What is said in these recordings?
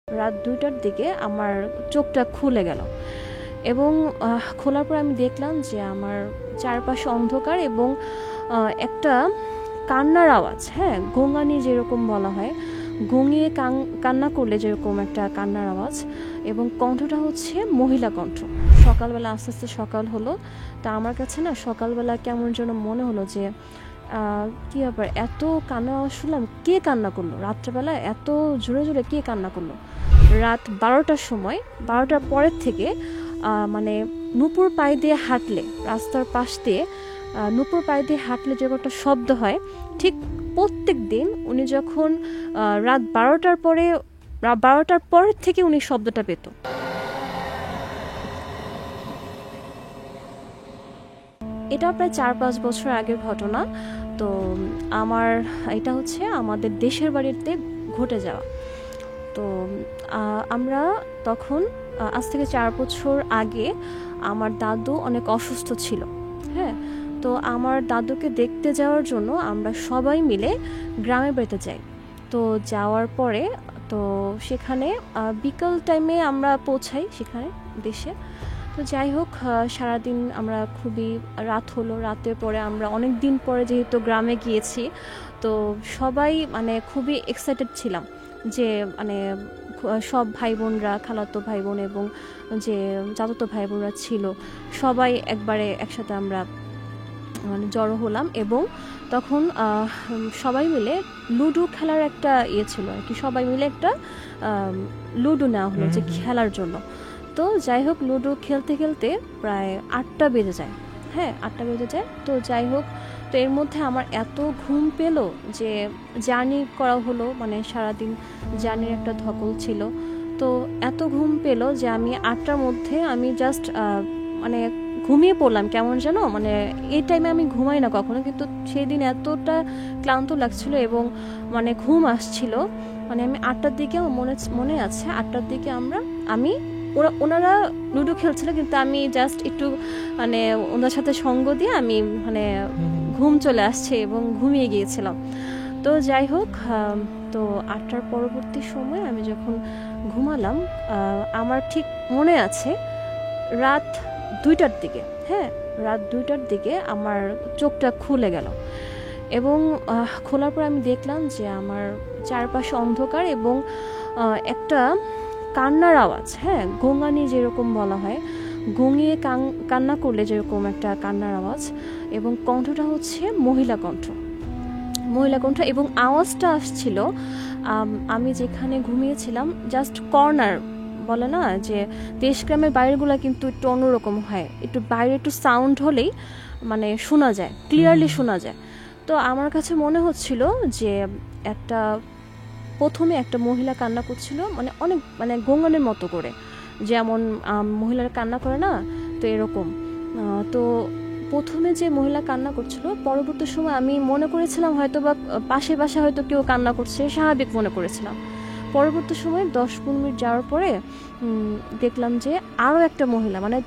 রাত ২টার দিকে আমার চোখটা খুলে গেল এবং খোলার পর আমি দেখলাম যে আমার চারপাশে অন্ধকার এবং একটা কান্নার আওয়াজ, হ্যাঁ, গোঙানি যেরকম বলা হয়, গঙিয়ে কান্না করলে যেরকম একটা কান্নার আওয়াজ, এবং কণ্ঠটা হচ্ছে মহিলা কণ্ঠ। সকালবেলা আস্তে আস্তে সকাল হলো, তা আমার কাছে না সকালবেলা কেমন যেন মনে হলো যে কী ব্যাপার, এত কান্না আওয়াজ শুনলাম, কে কান্না করলো রাত্রেবেলা, এত জোরে জোরে কে কান্না করলো। রাত ১২টার সময়, ১২টার পরের থেকে মানে নুপুর পায়ে দিয়ে হাঁটলে, রাস্তার পাশ দিয়ে নুপুর পায়ে দিয়ে হাঁটলে যে একটা শব্দ হয়, ঠিক প্রত্যেক দিন উনি যখন রাত ১২টার পরের থেকে উনি শব্দটা পেত। এটা প্রায় ৪-৫ বছর আগের ঘটনা। তো এটা হচ্ছে আমাদের দেশের বাড়িতে ঘটে যাওয়া। তো আমরা তখন আজ থেকে ৪ বছর আগে আমার দাদু অনেক অসুস্থ ছিল, হ্যাঁ। তো আমার দাদুকে দেখতে যাওয়ার জন্য আমরা সবাই মিলে গ্রামের বাড়িতে যাই। তো যাওয়ার পরে তো সেখানে বিকাল টাইমে আমরা পৌঁছাই সেখানে দেশে। তো যাই হোক, সারাদিন আমরা খুবই রাত হলো, রাতের পরে আমরা অনেক দিন পরে যেহেতু গ্রামে গিয়েছি, তো সবাই মানে খুবই এক্সাইটেড ছিলাম যে মানে সব ভাই বোনরা, খালাতো ভাই বোন এবং যে চাচাতো ভাই বোনরা ছিল, সবাই একবারে একসাথে আমরা মানে জড়ো হলাম। এবং তখন সবাই মিলে লুডো খেলার একটা ছিল আর কি, সবাই মিলে একটা লুডো নেওয়া হলো যে খেলার জন্য। তো যাই হোক, লুডো খেলতে খেলতে প্রায় ৮টা বেজে যায়, হ্যাঁ ৮টা বেজে যায়। তো যাই হোক, তো এর মধ্যে আমার এত ঘুম পেল যে জার্নি করা হলো, মানে সারাদিন জার্নির একটা ধকল ছিল। তো এত ঘুম পেল যে আমি ৮টার মধ্যে আমি জাস্ট মানে ঘুমিয়ে পড়লাম কেমন যেন, মানে এই টাইমে আমি ঘুমাই না কখনো, কিন্তু সেই দিন এতটা ক্লান্ত লাগছিল এবং মানে ঘুম আসছিল। মানে আমি ৮টার দিকে, আমার মনে আছে ৮টার দিকে ওনারা লুডো খেলছিল, কিন্তু আমি জাস্ট একটু মানে ওনার সাথে সঙ্গ দিয়ে আমি মানে ঘুম চলে আসছে এবং ঘুমিয়ে গিয়েছিলাম। তো যাই হোক, তো ৮টার পরবর্তী সময় আমি যখন ঘুমালাম, আমার ঠিক মনে আছে রাত ২টার দিকে, হ্যাঁ রাত ২টার দিকে আমার চোখটা খুলে গেল এবং খোলার পর আমি দেখলাম যে আমার চারপাশে অন্ধকার এবং একটা কান্নার আওয়াজ, হ্যাঁ, গোঙানি যেরকম বলা হয়, গঙিয়ে কান্না করলে যেরকম একটা কান্নার আওয়াজ, এবং কণ্ঠটা হচ্ছে মহিলা কণ্ঠ এবং আওয়াজটা আসছিল আমি যেখানে ঘুমিয়েছিলাম জাস্ট কর্নার, বলে না যে দেশ গ্রামের বাইরেগুলো কিন্তু একটু অন্যরকম হয়, একটু বাইরে একটু সাউন্ড হলেই মানে শোনা যায়, ক্লিয়ারলি শোনা যায়। তো আমার কাছে মনে হচ্ছিল যে প্রথমে একটা মহিলা কান্না করছিল, মানে অনেক মানে গোঙানের মতো করে, যেমন মহিলারা কান্না করে না, তো এরকম। তো প্রথমে যে মহিলা কান্না করছিল, পরবর্তী সময় আমি মনে করেছিলাম হয়তো বা পাশে হয়তো কেউ কান্না করছে, স্বাভাবিক মনে করেছিলাম। পরবর্তী সময় ১০-১৫ মিনিট যাওয়ার পরে দেখলাম যে আরও একটা মহিলা, মানে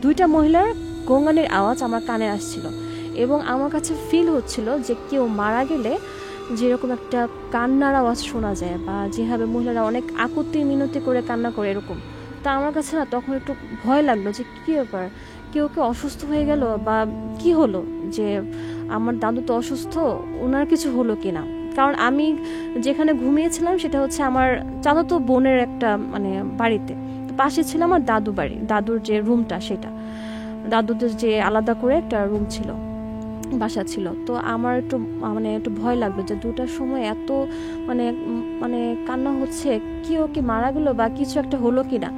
২টা মহিলার গোঙানির আওয়াজ আমার কানে আসছিল এবং আমার কাছে ফিল হচ্ছিল যে কেউ মারা গেলে যেরকম একটা কান্নার আওয়াজ শোনা যায়, বা যেভাবে মহিলারা অনেক আকুতি মিনতি করে কান্না করে এরকম। তা আমার কাছে না তখন একটু ভয় লাগলো যে কী ব্যাপার, কেউ অসুস্থ হয়ে গেল বা কি হলো, যে আমার দাদু তো অসুস্থ, ওনার কিছু হলো কিনা। কারণ আমি যেখানে ঘুমিয়েছিলাম সেটা হচ্ছে আমার চাচাতো বোনের একটা মানে বাড়িতে, পাশে ছিল আমার দাদুর যে রুমটা, সেটা দাদুদের যে আলাদা করে একটা রুম ছিল, বাসা ছিল। তো আমার একটু ভয় লাগলো যে ২টার সময় এত মানে মানে কান্না হচ্ছে, কেউ কি মারা গেল বা কিছু একটা হলো কিনা।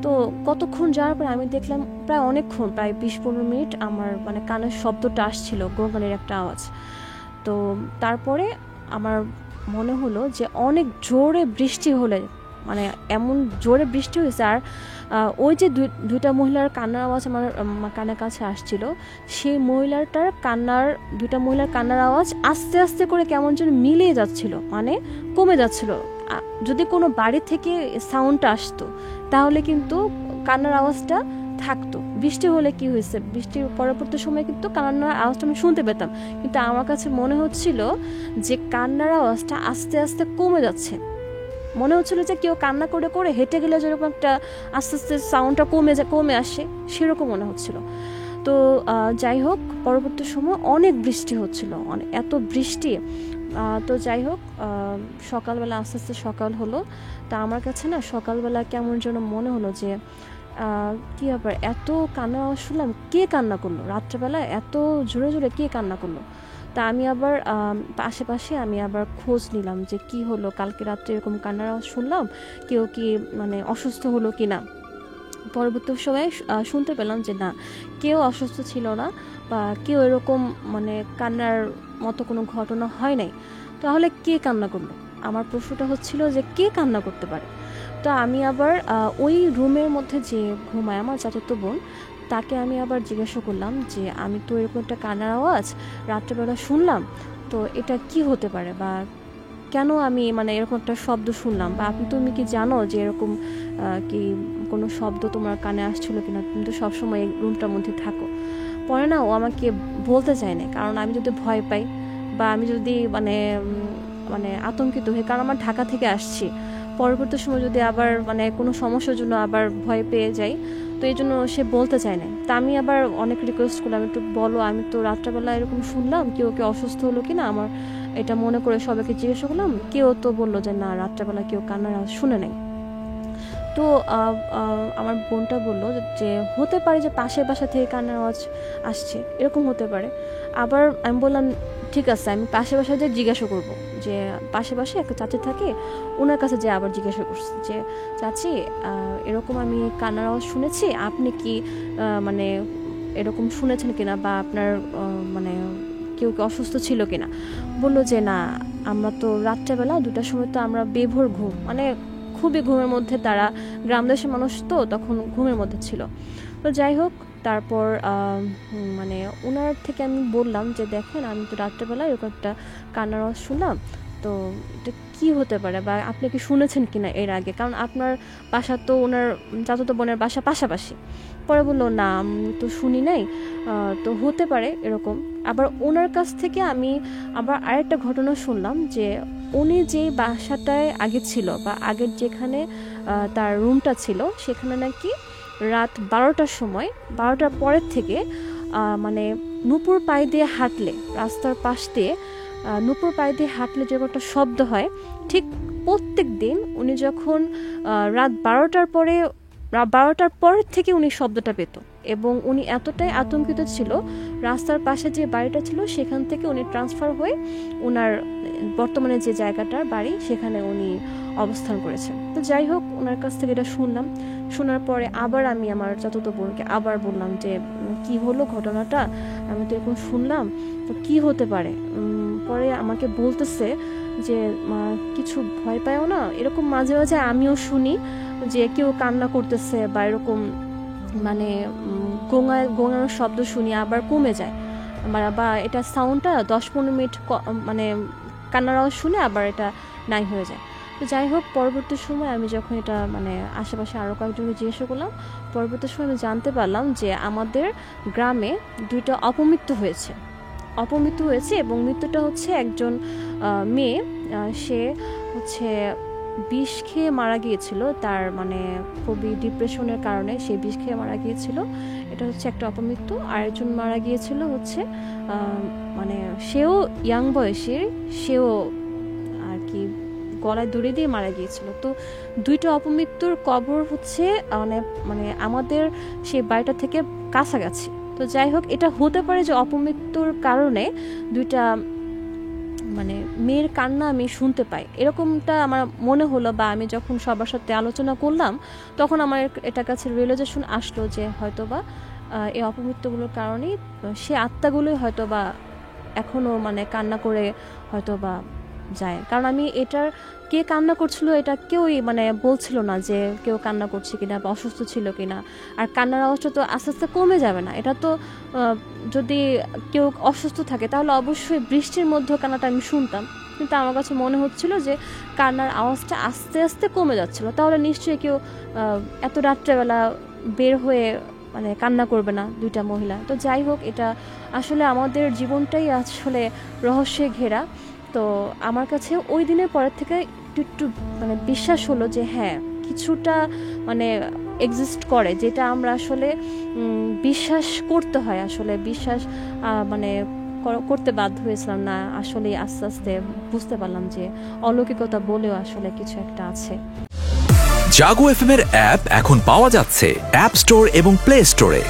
তো কতক্ষণ যাওয়ার পরে আমি দেখলাম প্রায় অনেকক্ষণ, প্রায় ২০-১৫ মিনিট আমার মানে কানের শব্দটা আসছিল, গোঙানির একটা আওয়াজ। তো তারপরে আমার মনে হলো যে অনেক জোরে বৃষ্টি হলে, মানে এমন জোরে বৃষ্টি হয়েছে, আর ওই যে ২টা মহিলার কান্নার আওয়াজ আমার কানের কাছে আসছিল, সেই দুইটা মহিলার কান্নার আওয়াজ আস্তে আস্তে করে কেমন যেন মিলিয়ে যাচ্ছিল, মানে কমে যাচ্ছিল। যদি কোনো বাড়ি থেকে সাউন্ডটা আসতো তাহলে কিন্তু কান্নার আওয়াজটা থাকতো। বৃষ্টি হলে কি হয়েছে, বৃষ্টির পরবর্তী সময় কিন্তু কান্নার আওয়াজটা আমি শুনতে পেতাম, কিন্তু আমার কাছে মনে হচ্ছিল যে কান্নার আওয়াজটা আস্তে আস্তে কমে যাচ্ছে, মনে হচ্ছিলো যে কেউ কান্না করে করে হেঁটে গেলে যেরকম একটা আস্তে আস্তে সাউন্ডটা কমে আসে, সেরকম মনে হচ্ছিল। তো যাই হোক, পরবর্তী সময় অনেক বৃষ্টি হচ্ছিল, এত বৃষ্টি। তো যাই হোক, সকালবেলা আস্তে আস্তে সকাল হলো। তা আমার কাছে না সকালবেলা কেমন যেন মনে হলো যে কী ব্যাপার, এত কান্না আওয়াজ শুনলাম, কে কান্না করলো রাত্রেবেলা, এত জোরে জোরে কে কান্না করলো। তা আমি আবার আশেপাশে আমি আবার খোঁজ নিলাম যে কি হলো, কালকে রাত্রে এরকম কান্নার আওয়াজ শুনলাম, কেউ কি মানে অসুস্থ হলো কি না। পরবর্তী সময়ে শুনতে পেলাম যে না, কেউ অসুস্থ ছিল না, বা কেউ এরকম মানে কান্নার মতো কোনো ঘটনা হয় নাই। তাহলে কে কান্না করলো? আমার প্রশ্নটা হচ্ছিল যে কে কান্না করতে পারে। তো আমি আবার ওই রুমের মধ্যে যে ঘুমায় আমার চাচাতো বোন, তাকে আমি আবার জিজ্ঞাসা করলাম যে আমি তো এরকম একটা কান্নার আওয়াজ রাত্রেবেলা শুনলাম, তো এটা কি হতে পারে, বা কেন আমি মানে এরকম একটা শব্দ শুনলাম, বা তুমি কি জানো যে এরকম কি কোনো শব্দ তোমার কানে আসছিল কিনা, তুমি তো সবসময় এই রুমটার মধ্যে থাকো। পরে না ও আমাকে বলতে চায় না, কারণ আমি যদি ভয় পাই বা আমি যদি মানে মানে আতঙ্কিত হই, কারণ আমার ঢাকা থেকে আসছি, পরবর্তী সময় যদি আবার মানে কোনো সমস্যার জন্য আবার ভয় পেয়ে যাই, তো এই জন্য সে বলতে চায় না। তা আমি আবার অনেক রিকোয়েস্ট করলাম, একটু বলো, আমি তো রাত্রেবেলা এরকম শুনলাম, কেউ অসুস্থ হলো কি না, আমার এটা মনে করে সবাইকে জিজ্ঞাসা করলাম, কেউ তো বললো যে না, রাত্রেবেলা কেউ কান্নার আওয়াজ শুনে নাই। তো আমার বোনটা বললো যে হতে পারে যে পাশের বাসা থেকে কান্নার আওয়াজ আসছে, এরকম হতে পারে। আবার আমি বললাম ঠিক আছে, আমি পাশের বাসায় যে জিজ্ঞাসা করবো, যে পাশে একটা চাচি থাকে, ওনার কাছে যে আবার জিজ্ঞাসা করছি যে চাচি এরকম আমি কান্নার আওয়াজ শুনেছি, আপনি কি মানে এরকম শুনেছেন কিনা, বা আপনার মানে কেউ অসুস্থ ছিল কিনা। বললো যে না, আমরা তো রাত্রেবেলা 2টার সময় তো আমরা বেভোর ঘুম, মানে খুবই ঘুমের মধ্যে, তারা গ্রাম দেশের মানুষ তো তখন ঘুমের মধ্যে ছিল। তো যাই হোক, তারপর মানে ওনার থেকে আমি বললাম যে দেখেন, আমি তো রাত্রেবেলা এরকম একটা কান্নার আওয়াজ শুনলাম, তো এটা কী হতে পারে, বা আপনি কি শুনেছেন কিনা এর আগে, কারণ আপনার বাসা তো ওনার চাচাতো বোনের বাসা পাশাপাশি। পরে বললো না, আমি তো শুনি নাই, তো হতে পারে এরকম। আবার ওনার কাছ থেকে আমি আবার আরেকটা ঘটনা শুনলাম যে উনি যে বাসাটায় আগে ছিল, বা আগের যেখানে তার রুমটা ছিল, সেখানে নাকি রাত 12টার সময়, 12টার পরের থেকে মানে নুপুর পায়ে দিয়ে হাঁটলে, রাস্তার পাশ দিয়ে নুপুর পায়ে দিয়ে হাঁটলে যে একটা শব্দ হয়, ঠিক প্রত্যেক দিন উনি যখন রাত 12টার পরের থেকে উনি শব্দটা পেত, এবং উনি এতটাই আতঙ্কিত ছিল, রাস্তার পাশে যে বাড়িটা ছিল সেখান থেকে উনি ট্রান্সফার হয়ে ওনার বর্তমানে যে জায়গাটার বাড়ি, সেখানে উনি অবস্থান করেছেন। তো যাই হোক, ওনার কাছ থেকে এটা শুনলাম। শোনার পরে আবার আমি আমার চাচাতো বোনকে আবার বললাম যে কি হলো ঘটনাটা, আমি তো এরকম শুনলাম, তো কি হতে পারে। পরে আমাকে বলতেছে যে কিছু ভয় পায়ও না, এরকম মাঝে মাঝে আমিও শুনি যে কেউ কান্না করতেছে, বা এরকম মানে গোঙানোর শব্দ শুনি, আবার কমে যায়, বা এটা সাউন্ডটা 10-15 মিনিট মানে কান্নার আওয়াজ শুনে আবার এটা নাই হয়ে যায়। তো যাই হোক, পরবর্তী সময় আমি যখন এটা মানে আশেপাশে আরও কয়েকজনকে জিজ্ঞাসা করলাম, পরবর্তী সময় আমি জানতে পারলাম যে আমাদের গ্রামে 2টা অপমৃত্যু হয়েছে, এবং মৃত্যুটা হচ্ছে একজন মেয়ে, সে হচ্ছে বিষ খেয়ে মারা গিয়েছিল, তার মানে খুবই ডিপ্রেশনের কারণে সে বিষ খেয়ে মারা গিয়েছিল, এটা হচ্ছে একটা অপমৃত্যু। আর একজন মারা গিয়েছিল হচ্ছে মানে সেও ইয়াং বয়সের, সেও আর কি গলায় দড়ি দিয়ে মারা গিয়েছিল। তো 2টা অপমৃত্যুর কবর হচ্ছে মানে আমাদের সেই বাড়িটা থেকে কাছাকাছি। তো যাই হোক, এটা হতে পারে যে অপমৃত্যুর কারণে 2টা মানে মেয়ের কান্না আমি শুনতে পাই, এরকমটা আমার মনে হলো, বা আমি যখন সবার সাথে আলোচনা করলাম তখন আমার এটা কাছে রিয়েলাইজেশন আসলো যে হয়তোবা এই অপমৃত্যুগুলোর কারণেই সে আত্মাগুলোই হয়তোবা এখনও মানে কান্না করে হয়তোবা যায়। কারণ আমি এটার কে কান্না করছিল এটা কেউই মানে বলছিল না যে কেউ কান্না করছে কিনা বা অসুস্থ ছিল কিনা। আর কান্নার আওয়াজটা তো আস্তে আস্তে কমে যাবে না, এটা তো যদি কেউ অসুস্থ থাকে তাহলে অবশ্যই বৃষ্টির মধ্যেও কান্নাটা আমি শুনতাম, কিন্তু আমার কাছে মনে হচ্ছিল যে কান্নার আওয়াজটা আস্তে আস্তে কমে যাচ্ছিল, তাহলে নিশ্চয়ই কেউ এত রাত্রেবেলা বের হয়ে মানে কান্না করবে না 2টা মহিলা। তো যাই হোক, এটা আসলে আমাদের জীবনটাই আসলে রহস্যে ঘেরা। তো আমার কাছে ওই দিনের পরের থেকে একটু একটু মানে বিশ্বাস হলো যে হ্যাঁ কিছুটা মানে এক্সিস্ট করে, যেটা আমরা আসলে বিশ্বাস করতে হয়, আসলে বিশ্বাস মানে করতে বাধ্য হয়েছিলাম না, আসলে আস্তে আস্তে বুঝতে পারলাম যে অলৌকিকতা বলেও আসলে কিছু একটা আছে। জাগো এফএম এর অ্যাপ এখন পাওয়া যাচ্ছে অ্যাপ স্টোর এবং প্লে স্টোরে।